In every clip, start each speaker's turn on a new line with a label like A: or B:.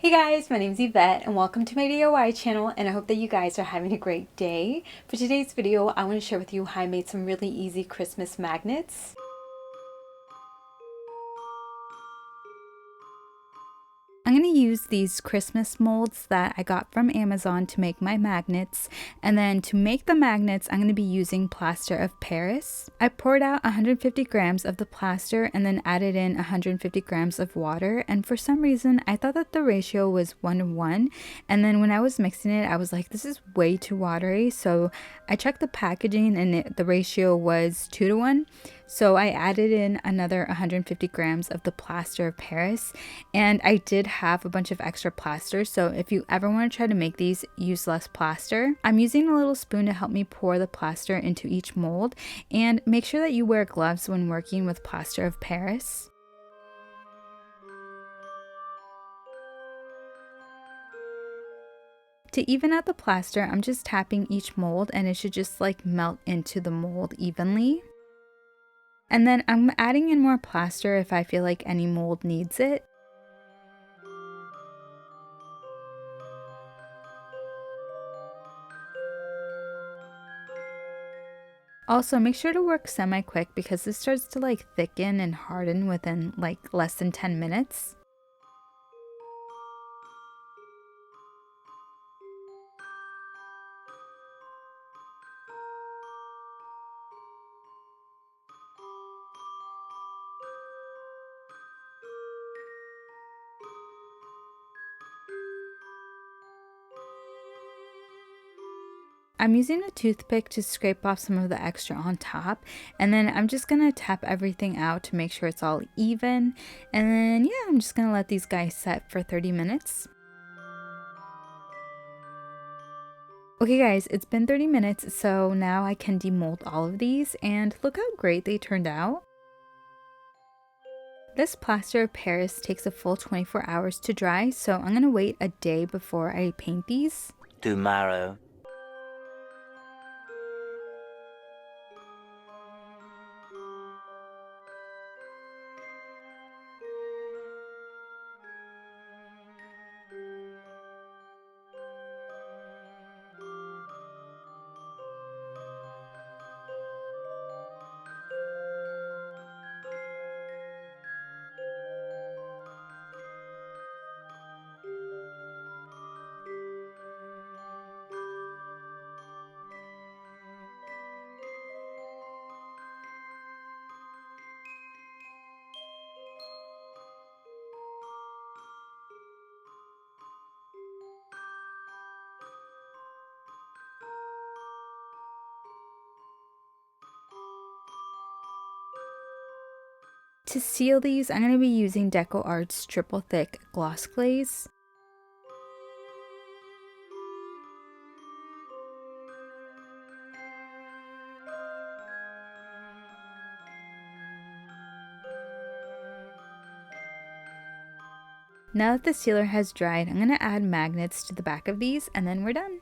A: Hey guys, my name is Yvette and welcome to my DIY channel, and I hope that you guys are having a great day. For today's video, I want to share with you how I made some really easy Christmas magnets. I'm going to use these Christmas molds that I got from Amazon to make my magnets, and then to make the magnets I'm going to be using plaster of Paris. I poured out 150 grams of the plaster and then added in 150 grams of water, and for some reason I thought that the ratio was 1:1, and then when I was mixing it I was like, this is way too watery, so I checked the packaging and the ratio was 2:1. So I added in another 150 grams of the plaster of Paris, and I did have a bunch of extra plaster, so if you ever want to try to make these, use less plaster. I'm using a little spoon to help me pour the plaster into each mold, and make sure that you wear gloves when working with plaster of Paris. To even out the plaster, I'm just tapping each mold and it should just like melt into the mold evenly. And then I'm adding in more plaster if I feel like any mold needs it. Also, make sure to work semi-quick because this starts to like thicken and harden within like less than 10 minutes. I'm using a toothpick to scrape off some of the extra on top, and then I'm just gonna tap everything out to make sure it's all even, and then yeah, I'm just gonna let these guys set for 30 minutes. Okay guys, it's been 30 minutes, so now I can demold all of these, and look how great they turned out. This plaster of Paris takes a full 24 hours to dry, so I'm gonna wait a day before I paint these.
B: Tomorrow.
A: To seal these, I'm going to be using Deco Art's triple thick gloss glaze. Now that the sealer has dried, I'm going to add magnets to the back of these, and then we're done.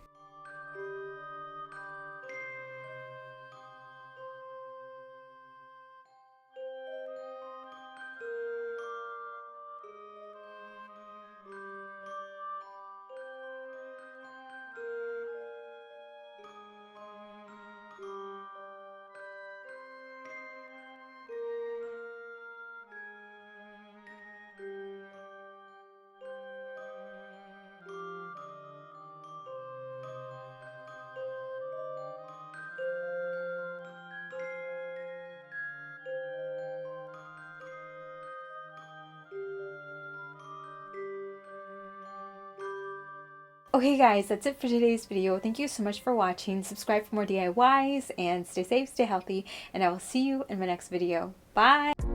A: Okay guys, that's it for today's video. Thank you so much for watching. Subscribe for more DIYs and stay safe, stay healthy, and I will see you in my next video. Bye!